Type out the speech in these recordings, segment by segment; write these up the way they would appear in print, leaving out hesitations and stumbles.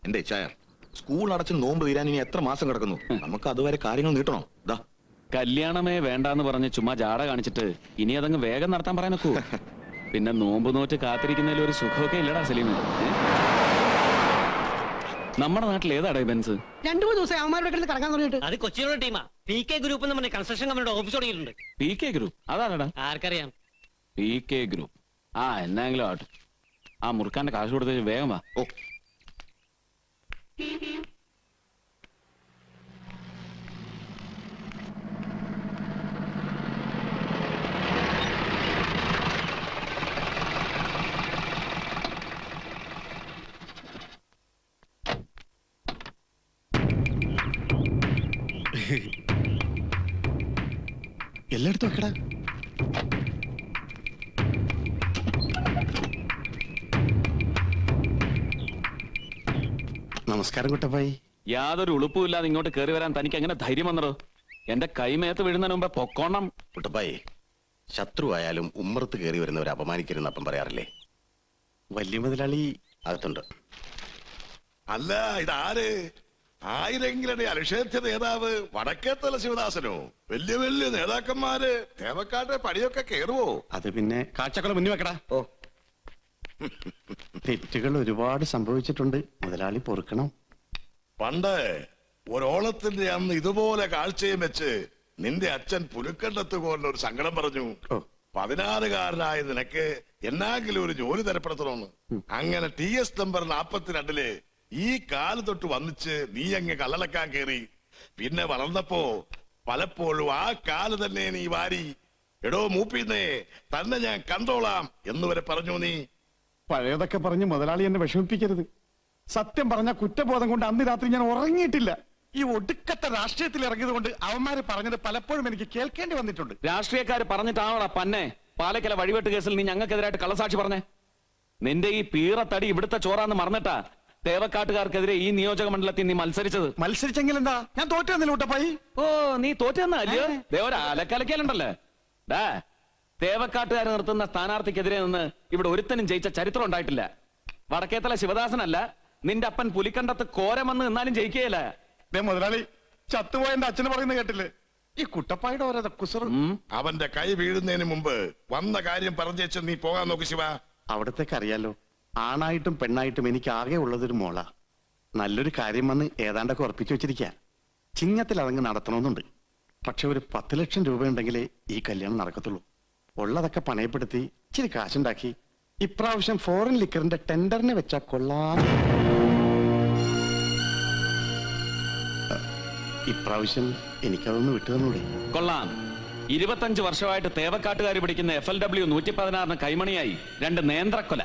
എന്റെ ചായ സ്കൂൾ അടച്ച് നോമ്പ് തീരാൻ ഇനി എത്ര മാസം കിടക്കുന്നു? നമുക്ക് അതുവരെ കാര്യങ്ങൾ നീട്ടണോ? ദാ കല്യാണമേ വേണ്ടാന്ന് പറഞ്ഞ് ചുമ്മാ ജാട കാണിച്ചിട്ട് ഇനി അതങ്ങ് വേഗം നടത്താൻ പറയാനൊക്കൂ? പിന്നെ നോമ്പ് നോറ്റ് കാത്തിരിക്കുന്നതിൽ ഒരു സുഖമൊക്കെ ഇല്ലടാ സലീമ്. നമ്മുടെ നാട്ടിൽ ഏതാടാ ബെൻസ്? 2-3 ദിവസം അവന്മാരുടെ കിടന്ന് കറങ്ങാൻ തുടങ്ങിയിട്ട്. അത് കൊച്ചിയിലുള്ള ടീമാ. PK ഗ്രൂപ്പ് എന്ന് പറഞ്ഞ കൺസ്ട്രക്ഷൻ കമ്പനിയുടെ ഓഫീസ് തുടങ്ങിയിട്ടുണ്ട്. PK ഗ്രൂപ്പ് അതാണടാ? ആർക്കറിയാം. PK group. ആ എന്നെങ്കിലും ആട്ടെ. ആ മുറുക്കാന്റെ കാശ് കൊടുത്ത് വേഗം വാ. ഓ എല്ലായിടത്തും വെക്കടാ. നമസ്കാരം കുട്ടപ്പായി. യാതൊരു ഉളുപ്പുമില്ലാതെ ഇങ്ങോട്ട് കയറി വരാൻ തനിക്ക് എങ്ങനെ ധൈര്യം വന്നോ? എന്റെ കൈമേത്ത് വീഴുന്നതിന് മുമ്പ് പൊക്കോണം. കുട്ടപ്പായി, ശത്രുവായാലും ഉമ്മറത്ത് കയറി വരുന്നവരെ അപമാനിക്കരുന്ന് അപ്പം പറയാറില്ലേ? വലിയ മുതലാളി അകത്തുണ്ട്. അല്ല, ഇതാര്? ആയിരങ്ങളുടെ അനിഷേധ്യ നേതാവ് വടക്കേത്തല ശിവദാസനോ? വലിയ വലിയ നേതാക്കന്മാര് തേവക്കാട്ടെ പടിയൊക്കെ കേറുവോ? അത് പിന്നെ കാഴ്ചക്കളെ മുന്നിൽ വെക്കടാ. ഓ തെറ്റുകൾ ഒരുപാട് സംഭവിച്ചിട്ടുണ്ട് മുതലാളി, പൊറുക്കണം. പണ്ട് ഒരോളത്തിന്റെ അന്ന് ഇതുപോലെ കാഴ്ചയും വെച്ച് നിന്റെ അച്ഛൻ പുലുക്കണ്ടത്ത് കൊണ്ട് ഒരു സങ്കടം പറഞ്ഞു. 16കാരനായ നിനക്ക് എന്നാങ്കിലും ഒരു ജോലി തരപ്പെടുത്തണമെന്ന്. അങ്ങനെ TS നമ്പർ 42 ഈ കാല് തൊട്ട് വന്നിച്ച് നീ അങ്ങ് കള്ളലക്കാൻ കേറി. പിന്നെ വളർന്നപ്പോ പലപ്പോഴും ആ കാല് തന്നെ നീ വാരി, എടോ മൂപ്പിന്നേ തന്നെ ഞാൻ കണ്ടോളാം എന്ന് വരെ പറഞ്ഞു നീ. പഴയതൊക്കെ പറഞ്ഞ് മുതലാളി എന്നെ വിഷമിപ്പിക്കരുത്. സത്യം പറഞ്ഞ കുറ്റബോധം കൊണ്ട് അന്ന് രാത്രി ഞാൻ ഉറങ്ങിയിട്ടില്ല. ഈ ഒടുക്കത്തെ രാഷ്ട്രീയത്തിൽ ഇറങ്ങിയത് കൊണ്ട് അവന്മാര് പറഞ്ഞത് പലപ്പോഴും എനിക്ക് കേൾക്കേണ്ടി വന്നിട്ടുണ്ട്. രാഷ്ട്രീയക്കാര് പറഞ്ഞിട്ടാണോടാ പന്നെ പാലക്കല വഴിവെട്ട് കേസിൽ നീ ഞങ്ങൾക്കെതിരായിട്ട് കള്ളസാക്ഷി പറഞ്ഞേ? നിന്റെ ഈ പീറത്തടി ഇവിടുത്തെ ചോറാന്ന് മറന്നിട്ടാ തേവക്കാട്ടുകാർക്കെതിരെ ഈ നിയോജക മണ്ഡലത്തിൽ നീ മത്സരിച്ചത്. മത്സരിച്ചെങ്കിൽ എന്താ, ഞാൻ തോറ്റെന്നില്ല കുട്ടപ്പായി. ഓ, നീ തോറ്റെന്നല്ലയോ? ദേവരാലക്കലക്കലുണ്ടല്ലേ? ഡാ, തേവക്കാട്ടുകാർ നിർത്തുന്ന സ്ഥാനാർത്ഥിക്കെതിരെ നിന്ന് ഇവിടെ ഒരുത്തനും ജയിച്ച ചരിത്രം ഉണ്ടായിട്ടില്ല. വടക്കേത്തല ശിവദാസനല്ല, നിന്റെ അപ്പൻ പുലിക്കണ്ടത്ത് കോരമെന്ന് നിന്നാലും ജയിക്കുകയല്ല. മുതലാളി ചത്തുപോയ എന്റെ അച്ഛന് പറയുന്നത് കേട്ടില്ലേ? ഈ കുട്ടപ്പായുടെ ഓരോ കുസറ്. അവന്റെ കൈ വീഴുന്നതിന് മുമ്പ് വന്ന കാര്യം പറഞ്ഞേച്ച് നീ പോകാൻ നോക്ക് ശിവ. അവിടത്തേക്ക് അറിയാലോ, ആണായിട്ടും പെണ്ണായിട്ടും എനിക്ക് ആകെ ഉള്ളതൊരു മോള. നല്ലൊരു കാര്യം വന്ന് ഏതാണ്ടൊക്കെ ഉറപ്പിച്ചു വെച്ചിരിക്കുക. ചിങ്ങത്തിൽ അതങ്ങ് നടത്തണമെന്നുണ്ട്. പക്ഷെ ഒരു 10 ലക്ഷം രൂപ ഉണ്ടെങ്കിലേ ഈ കല്യാണം നടക്കത്തുള്ളൂ. ഉള്ളതൊക്കെ പണയപ്പെടുത്തി ഇച്ചിരി കാശുണ്ടാക്കി ഇപ്രാവശ്യം ഫോറിൻ ലിക്കറിന്റെ ടെൻഡറിനെ വെച്ചാ കൊള്ളാം. ഇപ്രാവശ്യം എനിക്കതൊന്ന് വിട്ടു തന്നൂടെ? കൊള്ളാം. 25 വർഷമായിട്ട് തേവക്കാട്ടുകാർ പിടിക്കുന്ന FLW 116 കൈമണിയായി 2 നേന്ത്രക്കൊല.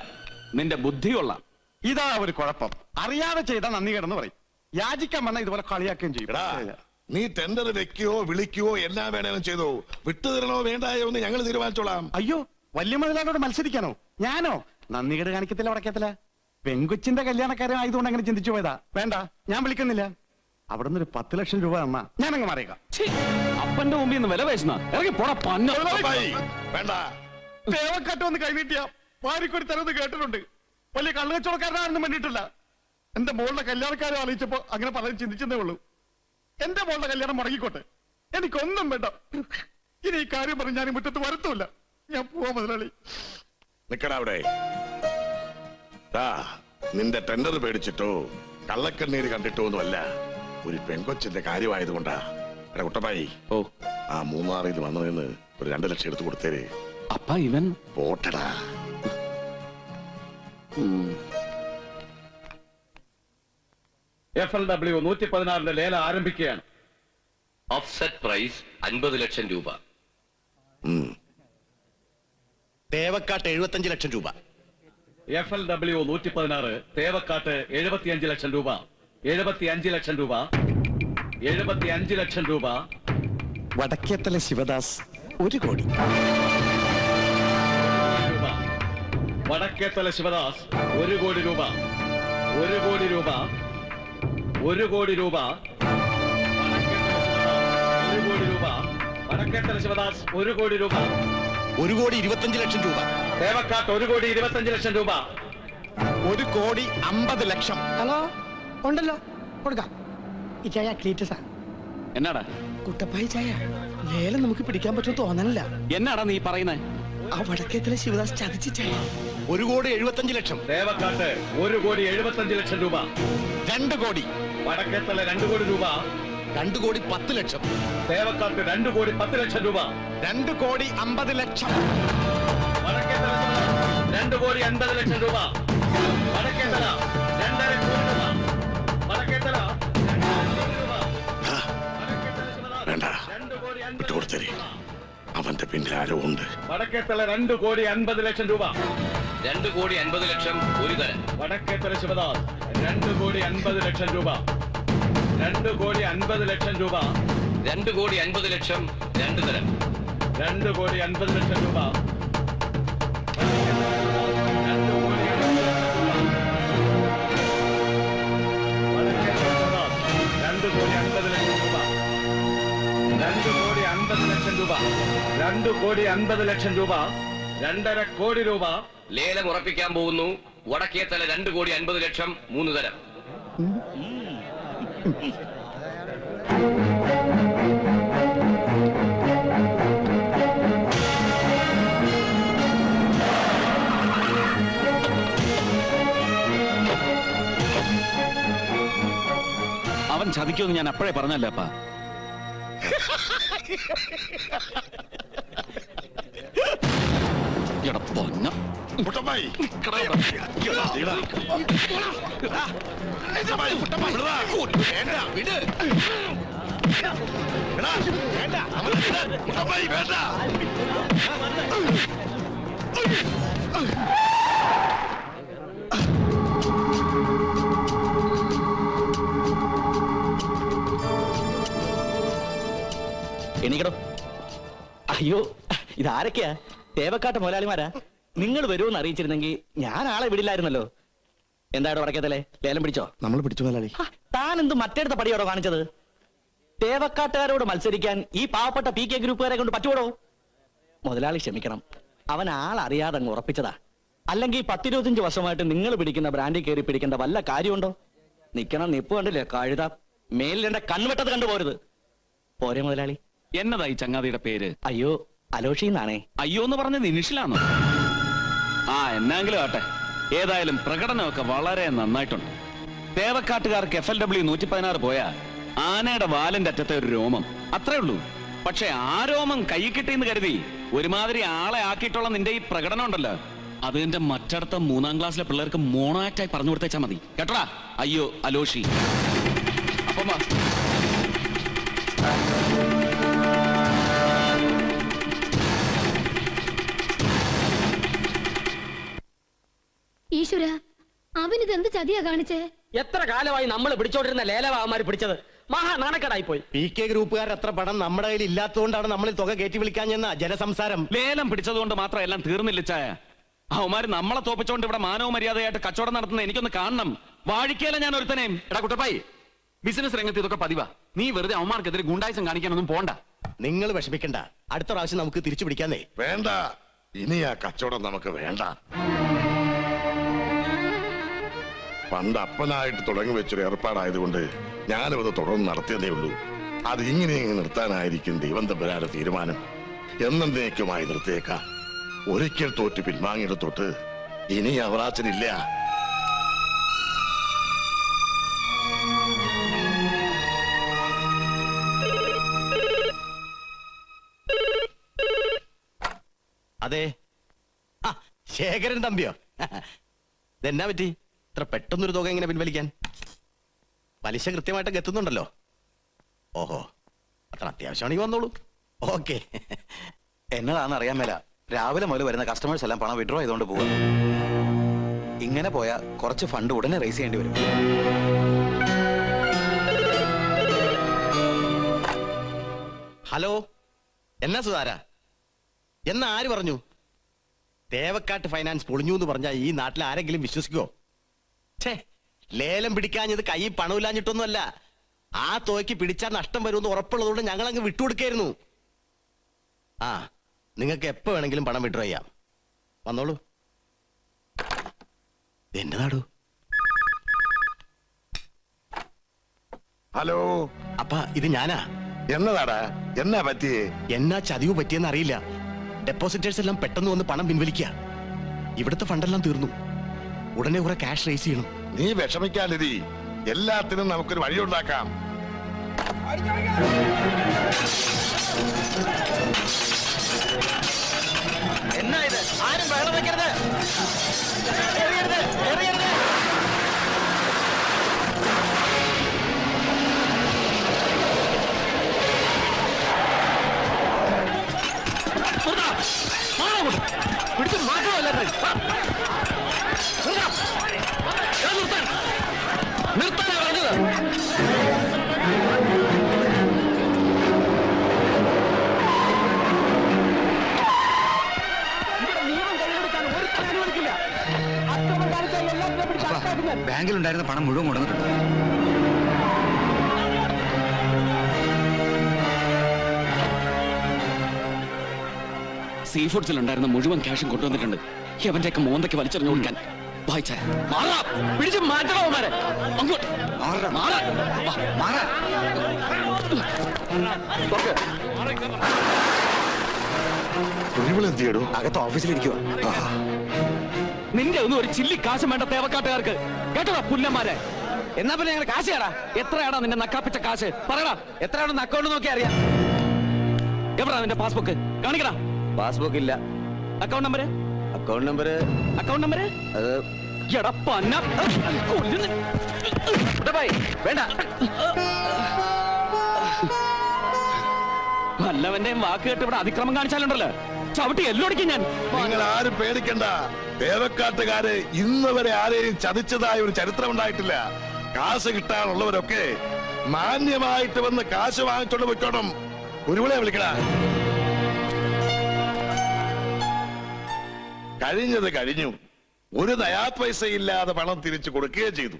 നിന്റെ ബുദ്ധി കൊള്ളാം. ഇതാ ഒരു കുഴപ്പം. അറിയാതെ ചെയ്താൽ നന്ദി കിടന്ന് പറയും, യാചിക്കാൻ വന്നാൽ ഇതുപോലെ കളിയാക്കുകയും ചെയ്യും. നീ ടെൻഡർ വെക്കുകയോ വിളിക്കുകയോ എന്നാ വേണേലും ചെയ്തോ, വിട്ടുതരണോ വേണ്ടായോ എന്ന് ഞങ്ങൾ തീരുമാനിച്ചോളാം. അയ്യോ, വലിയ മുതലാളിയോട് മത്സരിക്കാനോ? ഞാനോ? നന്ദികേട് കാണിക്കത്തില്ല വടക്കത്തില്ല. പെൺകൊച്ചിന്റെ കല്യാണക്കാരൻ ആയതുകൊണ്ട് അങ്ങനെ ചിന്തിച്ചു പോയതാ. വേണ്ട, ഞാൻ വിളിക്കുന്നില്ല. അവിടെ നിന്ന് ഒരു 10 ലക്ഷം രൂപ തന്നാ ഞാനങ്ങ് മാറിയേക്കാം. അപ്പന്റെ മുമ്പിൽ നിന്ന് വില പേശുന്ന ഇറങ്ങി പോടാ പന്ന. വേണ്ട, തേവക്കാട്ട് വന്ന് കൈനീട്ടിയ വാരിക്കൊരു തരുന്നത് കേട്ടിട്ടുണ്ട്. വലിയ കള്ളുകച്ചവടക്കാരനാണെന്നും വേണ്ടിയിട്ടില്ല. എന്റെ മോളുടെ കല്യാണക്കാരെ ആലോചിച്ചപ്പോ അങ്ങനെ പലരും ചിന്തിച്ചതേ ഉള്ളൂ. എന്റെ മോളുടെ കല്യാണം മുടങ്ങിക്കോട്ടെ, എനിക്കൊന്നും വേണ്ട. ഇനി ഈ കാര്യം പറഞ്ഞ് ഞാൻ മുറ്റത്ത് വരത്തുമില്ല. ഞാൻ പോവാ മുതലാളി. നിക്കടാ അവിടെ. നിന്റെ ടെൻഡർ പേടിച്ചിട്ടോ കള്ളക്കണ്ണീര് കണ്ടിട്ടോ ഒന്നുമല്ല, ഒരു പെൺകൊച്ചിന്റെ കാര്യമായതുകൊണ്ടാ. എടാ കുട്ടപ്പായി, ഓ, ആ മൂന്നാറിൽ വന്നതിന് ഒരു 2 ലക്ഷം എടുത്തു കൊടുത്തേര്. അപ്പ ഇവൻ പോട്ടടാ. FLW 116 ലേലം ആരംഭിക്കുകയാണ്. ഓഫ്സെറ്റ് പ്രൈസ് 50 ലക്ഷം രൂപ. തേവക്കാട്ട് 75 ലക്ഷം രൂപ. FLW 116 തേവക്കാട്ട് 75 ലക്ഷം രൂപ. 75 ലക്ഷം രൂപ. 75 ലക്ഷം രൂപ. വടക്കേത്തല ശിവദാസ് 1 കോടി. വടക്കേത്തല ശിവദാസ് 1 കോടി രൂപ. 1 കോടി രൂപ. 1 കോടി രൂപ. വടക്കേത്തല ശിവദാസ് 1 കോടി രൂപ. 1 കോടി 25 ലക്ഷം രൂപ. തേവക്കാട്ട് 1 കോടി 25 ലക്ഷം രൂപ. 1 കോടി 50 ലക്ഷം. ഹലോ, ഉണ്ടല്ലോ, കൊടുക്കാം. ഈ ചായ ക്ലീറ്റസാ. എന്നാടാ കുട്ടപ്പായി ചായ ലേലം നമുക്ക് പിടിക്കാൻ പറ്റും തോന്നണില്ല. എന്നാടാ നീ പറയുന്നേ? ആ വടക്കേത്തിലെ ശിവദാസ് ചതിച്ച ചായ. 1,75,00,000. തേവക്കാട്ട് 1,75,00,000 രൂപ. 2 കോടി. വടക്കേത്തല 2 കോടി രൂപ. 2,10,00,000. തേവക്കാട്ട് 2,10,00,000 രൂപ. 2,50,00,000. വടക്കേത്തല 2,80,00,000 രൂപ. വടക്കേത്തല 2,50,00,000 രൂപ. വടക്കേത്തല 2,50,00,000 രൂപ. വേണ്ട, വിട്ടുകൊടുത്തേ. അവന്റെ പിന്നിൽ ആരോ ഉണ്ട്. വടക്കേത്തല 2,50,00,000 രൂപ. 2,50,00,000 ഒരു തരം. വടക്കേത്തല ശിവദാസ് 2,50,00,000 രൂപ. 2,50,00,000 രൂപ. 2,50,00,000 രണ്ട് തരം. 2,50,00,000 രൂപ. രണ്ട് കോടി 50,00,000 രൂപ. 2.5 കോടി രൂപ. ലേലം ഉറപ്പിക്കാൻ പോകുന്നു. വടക്കേത്തല 2,50,00,000 3 തരം. അവൻ ചതിക്കുമെന്ന് ഞാൻ അപ്പോഴേ പറഞ്ഞല്ലേ അപ്പാ. എടാ പൊന്ന കുട്ടമ്മായി, വേണ്ട, വിട്. എടാ, വേണ്ട, അവനെ വിട്. കുട്ടമ്മായി, വേണ്ട. എണീക്കടോ. അയ്യോ, ഇതാരൊക്കെയാ? തേവക്കാട്ട് മുതലാളിമാരാ? നിങ്ങൾ വരുമെന്ന് അറിയിച്ചിരുന്നെങ്കിൽ ഞാൻ ആളെ വിടില്ലായിരുന്നല്ലോ. എന്തായാലും വടക്കേത്തല്ലേ, ലേലം പിടിച്ചോ? നമ്മൾ പിടിച്ചു മുതലാളി. താൻ എന്ത് മറ്റേടത്ത പടിയോടോ കാണിച്ചത്? തേവക്കാട്ടുകാരോട് മത്സരിക്കാൻ ഈ പാവപ്പെട്ട PK ഗ്രൂപ്പുകാരെ കൊണ്ട് പറ്റുവോടോ? മുതലാളി ക്ഷമിക്കണം, അവൻ ആളറിയാതെ അങ്ങ് ഉറപ്പിച്ചതാ. അല്ലെങ്കിൽ 10-25 വർഷമായിട്ട് നിങ്ങൾ പിടിക്കുന്ന ബ്രാൻഡിൽ കയറി പിടിക്കേണ്ട വല്ല കാര്യമുണ്ടോ? നിക്കണം നിപ്പ് കണ്ടില്ലേ കഴുത. മേലിൽ എന്റെ കൺവെട്ടത് കണ്ടുപോരുത്. പോരെ മുതലാളി? എന്നതാ ഈ ചങ്ങാതിയുടെ പേര്? അയ്യോ, അലോഷിന്നാണേ. അയ്യോ എന്ന് പറഞ്ഞത് ഇനിഷ്യലാണോ? ആ, എന്നെങ്കിലും ആട്ടെ. ഏതായാലും പ്രകടനമൊക്കെ വളരെ നന്നായിട്ടുണ്ട്. തേവക്കാട്ടുകാർക്ക് FLW 116 പോയാ ആനയുടെ വാലിന്റെ അറ്റത്തെ ഒരു രോമം, അത്രേ ഉള്ളൂ. പക്ഷെ ആ രോമം കൈ കിട്ടിയെന്ന് കരുതി ഒരുമാതിരി ആളെ ആക്കിയിട്ടുള്ള നിന്റെ ഈ പ്രകടനം ഉണ്ടല്ലോ, അത് എന്റെ മറ്റടുത്ത 3ാം ക്ലാസ്സിലെ പിള്ളേർക്ക് മോണോ ആക്ടായി പറഞ്ഞു കൊടുത്തേച്ചാ മതി കേട്ടോടാ. അയ്യോ അലോഷി. അപ്പം വാ. ഈശ്വര, അവനിത് എന്ത് ചതിയാ കാണിച്ചേ? എത്ര കാലമായി നമ്മൾ പിടിച്ചോണ്ടിരുന്ന ലേലവാന്മാര് പിടിച്ചത്? മഹാ നാണക്കേടായി പോയി. PK ഗ്രൂപ്പുകാർ അത്ര പണം നമ്മുടെ കയ്യിൽ ഇല്ലാത്തതുകൊണ്ടാണ് നമ്മൾ തുക കയറ്റി വിളിക്കാഞ്ഞെന്ന ജനസംസാരം. ലേലം പിടിച്ചതുകൊണ്ട് മാത്രം എല്ലാം തീർന്നില്ല ചായ. അവന്മാര് നമ്മളെ തോപ്പിച്ചോണ്ട് ഇവിടെ മാനവ മര്യാദയായിട്ട് കച്ചവടം നടത്തുന്ന എനിക്കൊന്ന് കാണണം. വാഴിക്കല ഞാൻ ഒരുത്തനെയും. എടാ കുട്ടപ്പായി, ബിസിനസ് രംഗത്ത് ഇതൊക്കെ പതിവാ. നീ വെറുതെ അവന്മാർക്കെതിരെ ഗുണ്ടായിസം കാണിക്കാനൊന്നും പോണ്ട. നിങ്ങൾ വിഷമിക്കണ്ട, അടുത്ത പ്രാവശ്യം നമുക്ക് തിരിച്ചു പിടിക്കാന്നേ. വേണ്ട, ഇനി ആ കച്ചവടം നമുക്ക് വേണ്ട. പണ്ട് അപ്പനായിട്ട് തുടങ്ങി വെച്ചൊരു ഏർപ്പാടായതുകൊണ്ട് ഞാനും അത് തുടർന്ന് നടത്തിയതേ ഉള്ളൂ. അത് ഇങ്ങനെ നിർത്താനായിരിക്കും ദൈവം തമ്പുരാന്റെ തീരുമാനം. എന്നേക്കുമായി നിർത്തിയേക്കാം. ഒരിക്കൽ തോറ്റ് പിൻവാങ്ങിയത് തൊട്ട് ഇനി അവറാച്ചനില്ല. അതെ, ശേഖരൻ തമ്പിയോ? ഇതെന്നാ പറ്റി ഇത്ര പെട്ടെന്നൊരു തുക എങ്ങനെ പിൻവലിക്കാൻ? പലിശ കൃത്യമായിട്ടൊക്കെ എത്തുന്നുണ്ടല്ലോ. ഓഹോ, അത്ര അത്യാവശ്യമാണെങ്കിൽ വന്നോളൂ. ഓക്കെ. എന്നതാണെന്ന് അറിയാൻ മേല. രാവിലെ മുതൽ വരുന്ന കസ്റ്റമേഴ്സ് എല്ലാം പണം വിഡ്രോ ചെയ്തുകൊണ്ട് പോവാ. ഇങ്ങനെ പോയാൽ കുറച്ച് ഫണ്ട് ഉടനെ റേസ് ചെയ്യേണ്ടി വരും. ഹലോ, എന്നാ സുധാര? എന്നാ ആര് പറഞ്ഞു? തേവക്കാട്ട് ഫൈനാൻസ് പൊളിഞ്ഞു എന്ന് പറഞ്ഞാൽ ഈ നാട്ടിൽ ആരെങ്കിലും വിശ്വസിക്കുവോ? ഛേ, ലേലം പിടിക്കാഞ്ഞത് കൈ പണമില്ലാഞ്ഞിട്ടൊന്നുമല്ല. ആ തുകയ്ക്ക് പിടിച്ചാൽ നഷ്ടം വരുമെന്ന് ഉറപ്പുള്ളതുകൊണ്ട് ഞങ്ങൾ അങ്ങ് വിട്ടുകൊടുക്കായിരുന്നു. ആ, നിങ്ങൾക്ക് എപ്പോ വേണമെങ്കിലും പണം വിഡ്രോ ചെയ്യാം. വന്നോളൂ. എന്റെ നാടു ഹലോ. അപ്പ ഇത് ഞാനാ. എന്നതാടാ? എന്നാ പറ്റിയേ? എന്നാ ചതിവ് പറ്റിയെന്ന് അറിയില്ല. ഡെപ്പോസിറ്റേഴ്സ് എല്ലാം പെട്ടെന്ന് വന്ന് പണം പിൻവലിക്കുക. ഇവിടുത്തെ ഫണ്ടെല്ലാം തീർന്നു. ഉടനെ കുറെ ക്യാഷ് റേസ് ചെയ്യണം. നീ വിഷമിക്കാതിരി, എല്ലാത്തിനും നമുക്കൊരു വഴിയുണ്ടാക്കാം. എന്നാ ഇത്? ആരും ബഹളം വെക്കരുത്. എറിയരുത്, എറിയരുത്. പിടിച്ചു മാറ്റമല്ല നിർത്താനാ പറഞ്ഞത്. ബാങ്കിലുണ്ടായിരുന്ന പണം മുഴുവൻ കൊടുത്തിട്ടുണ്ട്. സീ ഫുഡ്സിൽ ഉണ്ടായിരുന്ന മുഴുവൻ ക്യാഷും കൊണ്ടുവന്നിട്ടുണ്ട്. അവന്റെയൊക്കെ മോന്തയ്ക്ക് വലിച്ചെറിഞ്ഞു കൊടുക്കാൻ. പിടിച്ച് മാറ്റണവന്മാരെ അങ്ങോട്ട്. എന്തിയടോ? അകത്ത് ഓഫീസിലിരിക്കുക. നിന്റെ ഒന്നും ഒരു ചില്ലി കാശും വേണ്ട തേവക്കാട്ടുകാർക്ക്. കേട്ടോടാ പുല്ലന്മാരെ. എന്നാ പിന്നെ ഞങ്ങൾ കാശ് തരാ. എത്രയാടാ നിന്റെ നക്കാപ്പിച്ച കാശ്? പറയടാ, എത്രയാണെന്ന് അക്കൗണ്ട് നോക്കി അറിയാം. എവിടാ നിന്റെ പാസ്ബുക്ക്? കാണിക്കടാ. പാസ്ബുക്ക് ഇല്ല. Account number? അക്കൗണ്ട് നമ്പർ അത് വേണ്ട. വല്ലവന്റെയും വാക്ക് കേട്ട് ഇവിടെ അതിക്രമം കാണിച്ചാലുണ്ടല്ലോ ചവിട്ടി എല്ലോടിക്കും ഞാൻ. നിങ്ങൾ ആരും പേടിക്കണ്ട. തേവക്കാട്ടുകാര് ഇന്ന് വരെ ആരെയും ചതിച്ചതായ ഒരു ചരിത്രം ഉണ്ടായിട്ടില്ല. കാശ് കിട്ടാനുള്ളവരൊക്കെ മാന്യമായിട്ട് വന്ന് കാശ് വാങ്ങിച്ചോണ്ട് പോയിക്കോണം. ഒരുവിളെ വിളിക്കടാ. കഴിഞ്ഞത് കഴിഞ്ഞു. ഒരു നയാ പൈസ ഇല്ലാതെ പണം തിരിച്ചു കൊടുക്കുകയും ചെയ്തു.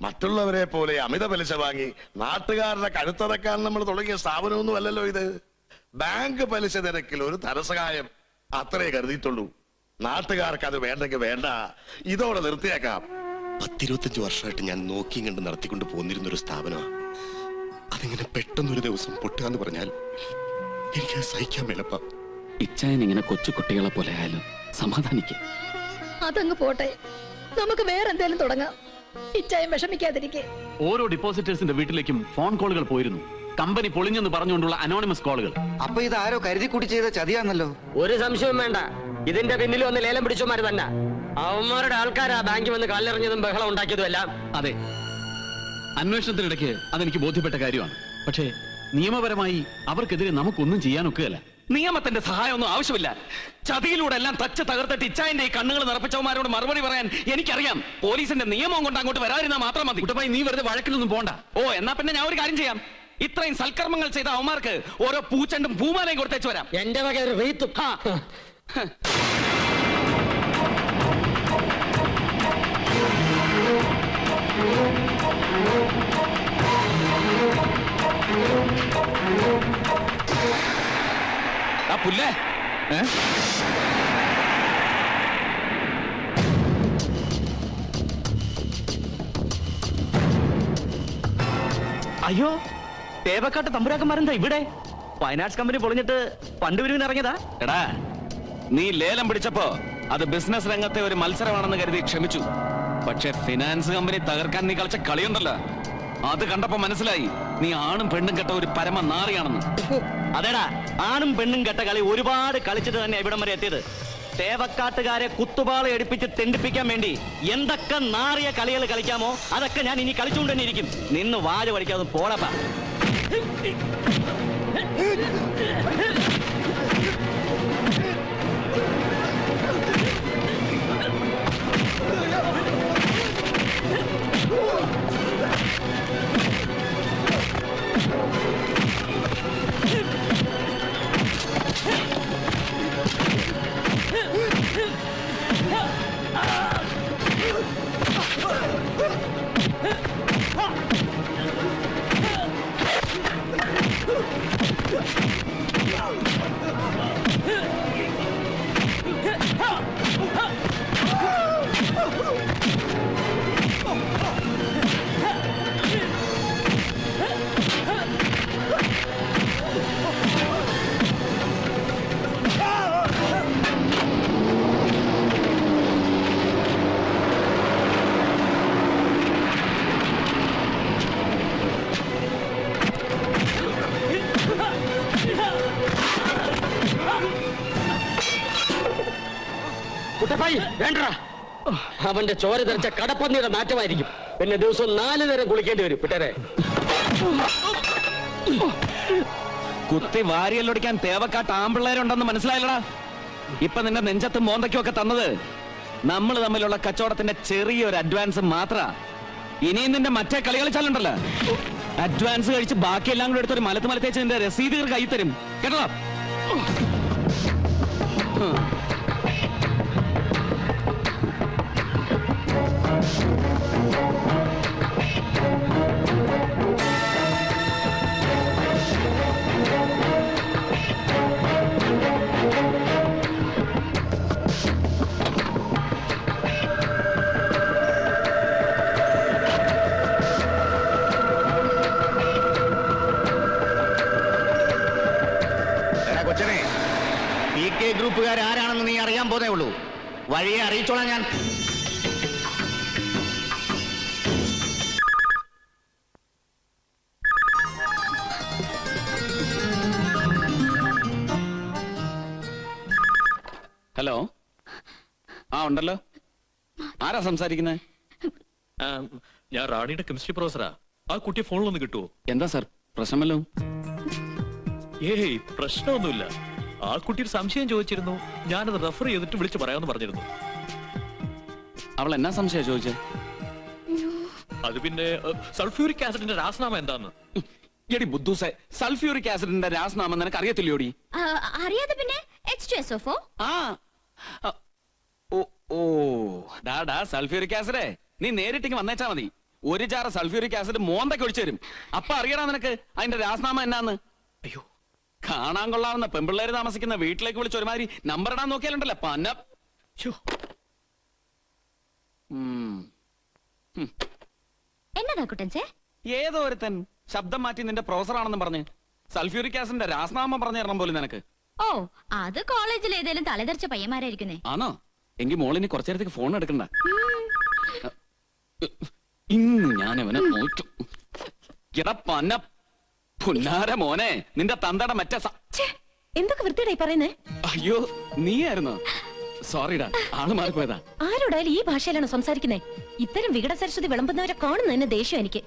മറ്റുള്ളവരെ പോലെ അമിത പലിശ വാങ്ങി നാട്ടുകാരുടെ കഴുത്തടക്കാൻ നമ്മൾ തുടങ്ങിയ സ്ഥാപനമൊന്നും അല്ലല്ലോ ഇത്. ബാങ്ക് പലിശ നിരക്കിൽ ഒരു ധനസഹായം അത്രേ കരുതിയിട്ടുള്ളൂ. നാട്ടുകാർക്ക് അത് വേണ്ടെങ്കിൽ വേണ്ട, ഇതോടെ നിർത്തിയേക്കാം. 10-25 വർഷമായിട്ട് ഞാൻ നോക്കിയും കണ്ട് നടത്തിക്കൊണ്ട് പോന്നിരുന്നൊരു സ്ഥാപനമാണ്. അതിങ്ങനെ പെട്ടെന്നൊരു ദിവസം പൊട്ടുകയെന്ന് പറഞ്ഞാൽ എനിക്ക് സഹിക്കാൻ മേലപ്പ. ഇച്ചായൻ ഇങ്ങനെ കൊച്ചു കുട്ടികളെ പോലെ ആയാലും സമാധാനിക്കും. അതങ്ങ് പോട്ടെ, നമുക്ക് വേറെ എന്തെങ്കിലും തുടങ്ങാം. ഇച്ചായം വിഷമിക്കാതിരിക്കെ. ഓരോ ഡിപ്പോസിറ്റേഴ്സിന്റെ വീട്ടിലേക്കും ഫോൺ കോളുകൾ പോയിരുന്നു. കമ്പനി പൊളിഞ്ഞെന്ന് പറഞ്ഞുകൊണ്ടുള്ള അനോണിമസ് കോളുകൾ. അപ്പൊ ഇത് ആരോ കരുതി കൂട്ടി ചെയ്ത ചതിയാന്നല്ലോ. ഒരു സംശയവും വേണ്ട, ഇതിന്റെ പിന്നിൽ വന്ന് ലേലം പിടിച്ചോമാര് തന്നെ. അവന്മാരുടെ ആൾക്കാരാ ബാങ്കിൽ വന്ന് കല്ലെറിഞ്ഞതും ബഹളം ഉണ്ടാക്കിയതും എല്ലാം. അതെ, അന്വേഷണത്തിനിടയ്ക്ക് അതെനിക്ക് ബോധ്യപ്പെട്ട കാര്യമാണ്. പക്ഷേ നിയമപരമായി അവർക്കെതിരെ നമുക്കൊന്നും ചെയ്യാനൊക്കുകയല്ല. നിയമത്തിന്റെ സഹായമൊന്നും ആവശ്യമില്ല. ചതിയിലൂടെ എല്ലാം തച്ച് തകർത്തിട്ട് ഇച്ചായന്റെ ഈ കണ്ണുകൾ നിറപ്പിച്ചവന്മാരോട് മറുപടി പറയാൻ എനിക്കറിയാം. പോലീസിന്റെ നിയമം കൊണ്ട് അങ്ങോട്ട് വരാതിരുന്നാൽ മാത്രം മതി. കുട്ടപ്പായി, നീ വെറുതെ വഴക്കിലൊന്നും പോണ്ട. ഓ, എന്നാ പിന്നെ ഞാൻ ഒരു കാര്യം ചെയ്യാം. ഇത്രയും സൽക്കർമ്മങ്ങൾ ചെയ്ത അവന്മാർക്ക് ഓരോ പൂച്ചണ്ടും പൂമാലയും കൊടുത്തേച്ചു വരാം. എന്റെ വക ഒരു റീത്തും. ആ പുല്ലേ, അയ്യോ, തേവക്കാട്ട് തമ്പുരാക്കന്മാരെന്താ ഇവിടെ? ഫൈനാൻസ് കമ്പനി പൊളിഞ്ഞിട്ട് ഫണ്ട് പിരിവിന് ഇറങ്ങിയതാ? എടാ, നീ ലേലം പിടിച്ചപ്പോ അത് ബിസിനസ് രംഗത്തെ ഒരു മത്സരമാണെന്ന് കരുതി ക്ഷമിച്ചു. പക്ഷെ ഫിനാൻസ് കമ്പനി തകർക്കാൻ നീ കളിച്ച കളിയുണ്ടല്ലോ, അത് കണ്ടപ്പോ മനസ്സിലായി നീ ആണും പെണ്ണും കെട്ട ഒരു പരമ നാറിയാണെന്ന്. അതേടാ, ആണും പെണ്ണും കെട്ട കളി ഒരുപാട് കളിച്ചിട്ട് തന്നെ ഇവിടം വരെ എത്തിയത്. തേവക്കാട്ടുകാരെ കുത്തുപാള എടുപ്പിച്ച് തെണ്ടിപ്പിക്കാൻ വേണ്ടി എന്തൊക്കെ നാറിയ കളികൾ കളിക്കാമോ അതൊക്കെ ഞാൻ ഇനി കളിച്ചുകൊണ്ട് തന്നെ ഇരിക്കും. നിന്ന് വാല് പഠിക്കാതെ പോളപ്പാ. കുട്ടപ്പായി വേണ്ട. അവന്റെ ചോര തെറിച്ച കടപ്പന്നിയുടെ നാറ്റമായിരിക്കും. പിന്നെ ദിവസവും 4 നേരം കുളിക്കേണ്ടി വരും. വിട്ടേരെ. കുത്തി വാരിയല്ലൊടിക്കാൻ തേവക്കാട്ട് ആമ്പിള്ളേരുണ്ടെന്ന് മനസ്സിലായില്ലടാ. ഇപ്പൊ നിന്റെ നെഞ്ചത്തും മോന്തയ്ക്കും ഒക്കെ തന്നത് നമ്മൾ തമ്മിലുള്ള കച്ചവടത്തിന്റെ ചെറിയൊരു അഡ്വാൻസ് മാത്ര. ഇനിയും നിന്റെ മറ്റേ കളി കളിച്ചാലുണ്ടല്ലോ, അഡ്വാൻസ് കഴിച്ച് ബാക്കിയെല്ലാം കൂടെ എടുത്തൊരു മലത്തേച്ച് നിന്റെ രസീതുകൾ കൈ തരും കേട്ടോ. കൊച്ചനെ, PK ഗ്രൂപ്പുകാർ ആരാണെന്ന് നീ അറിയാൻ പോതേ ഉള്ളൂ. വഴിയെ അറിയിച്ചോളാം ഞാൻ. ഹലോ, ആ ഉണ്ടല്ലോ. ആരാ സംസാരിക്കുന്നത്? ഞാൻ റാണിയുടെ കെമിസ്ട്രി പ്രൊഫസറാ. ആ കുട്ടിയെ ഫോണിലൊന്ന് കിട്ടുമോ? എന്താ സാർ, പ്രശ്നമല്ലോ? ഏയ്, പ്രശ്നമൊന്നുമില്ല. ആ കുട്ടി ഒരു സംശയം ചോദിച്ചിരുന്നു. ഞാനത് റെഫർ ചെയ്തിട്ട് വിളിച്ചു പറയാമെന്ന് പറഞ്ഞിരുന്നു. അവൾ എന്നാ സംശയം ചോദിച്ചേ? അത് പിന്നെ സൾഫ്യൂരിക് ആസിഡിന്റെ രാസനാമം എന്താന്ന്. എടി ബുദ്ധൂസെ, സൾഫ്യൂരിക് ആസിഡിന്റെ രാസനാമം നിനക്ക് അറിയത്തില്ലോടി? അറിയാതെ പിന്നെ H2SO4. ഡാ സൾഫ്യൂരിക് ആസിഡേ, നീ നേരിട്ടിങ് വന്നേച്ചാ മതി. 1 ജാറ് സൾഫ്യൂരിക് ആസിഡ് മോന്തയ്ക്ക് ഒഴിച്ചു തരും. അപ്പൊ അറിയടാ നിനക്ക് അതിന്റെ രാസനാമം എന്നാന്ന്. അയ്യോ, കാണാൻ കൊള്ളാവുന്ന പെമ്പിള്ളേര് താമസിക്കുന്ന വീട്ടിലേക്ക് വിളിച്ച് ഒരുമാതിരി നമ്പർ ഇടാൻ നോക്കിയാലുണ്ടല്ലോ പന്ന. എന്നതാ കുട്ടൻസേ? ഏതോ ഒരുത്തൻ ശബ്ദം മാറ്റി നിന്റെ പ്രൊഫസർ ആണെന്ന് പറഞ്ഞ് സൾഫ്യൂരിക് ആസിഡിന്റെ രാസനാമം പറഞ്ഞു തരണം പോലും നിനക്ക്. ഓ, അത് കോളേജിൽ ഏതെങ്കിലും തലതെറിച്ച പയ്യന്മാരായിരിക്കുന്നേ. ആണോ? എങ്കിൽ മോളിനി കുറച്ചു നേരത്തേക്ക് ഫോൺ എടുക്കണ്ട. ഇന്ന് ഞാൻ അവനെ നോക്കും. എടാ പന്ന പുന്നാര മോനെ, നിന്റെ തന്തയുടെ മറ്റേ എന്തൊക്കെ വൃത്തിയായി പറയുന്നേ? അയ്യോ, നീയായിരുന്നോ? സോറിടാ, ആള് മാറിപ്പോയതാ. ആരോടായാലും ഈ ഭാഷയിലാണ് സംസാരിക്കുന്നേ. ഇത്തരം വികട സരസ്വതി വിളമ്പുന്നവരെ കാണുന്നതിന് ദേഷ്യം എനിക്ക്.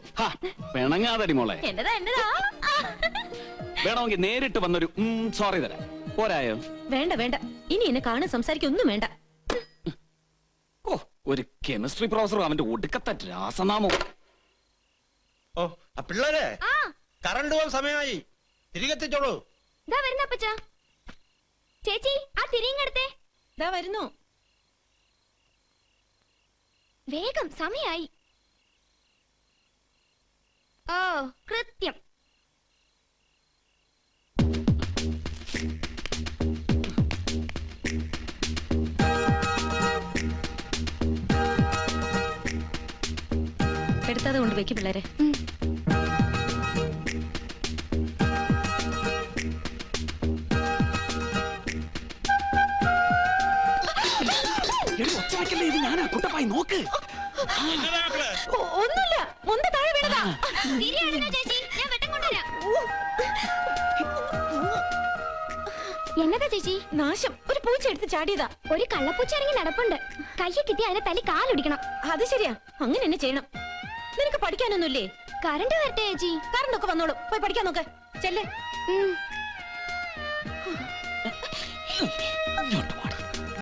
പിണങ്ങാതടി മോളെ. എന്നതാ എന്നതാ? വേണമെങ്കിൽ നേരിട്ട് വന്നൊരു സോറി തരാം. പോരായോ? വേണ്ട വേണ്ട, ഇനി എന്നെ കാണാൻ സംസാരിക്കൊന്നും വേണ്ട. ഓ, ഒരു കെമിസ്ട്രി പ്രൊഫസറും അവന്റെ ഒടുക്കത്തെ രാസനാമോ. ഓ, പിള്ളേരെ, കറണ്ട് പോകാൻ സമയമായി. തിരികെത്തിച്ചോളൂ. ചേച്ചി, ആ തിരിങ്ങെടുത്തേ. ദാ വരുന്നു. വേഗം, സമയായി. ഓ, കൃത്യം. എടുത്താതെ കൊണ്ട് വെക്ക് പിള്ളേരെ. ഇത് ഞാനാ കുട്ടപ്പായി, നോക്ക്. ഒന്നുമില്ല, ഒന്ന് താഴെ വീണതാ. എന്നതാ ചേച്ചി? നാശം, ഒരു പൂച്ച എടുത്ത് ചാടിയതാ. ഒരു കള്ളപ്പൂച്ച ഇറങ്ങി നടപ്പുണ്ട്. കയ്യെ കിട്ടി അതിനെ തല്ലി കാലൊടിക്കണം. അത് ശരിയാ, അങ്ങനെ തന്നെ ചെയ്യണം. നിനക്ക് പഠിക്കാനൊന്നുമില്ലേ? കറണ്ട് വരട്ടെ ചേച്ചി. കറണ്ടൊക്കെ വന്നോളൂ, പോയി പഠിക്കാൻ നോക്ക്. ചെല്ലേ.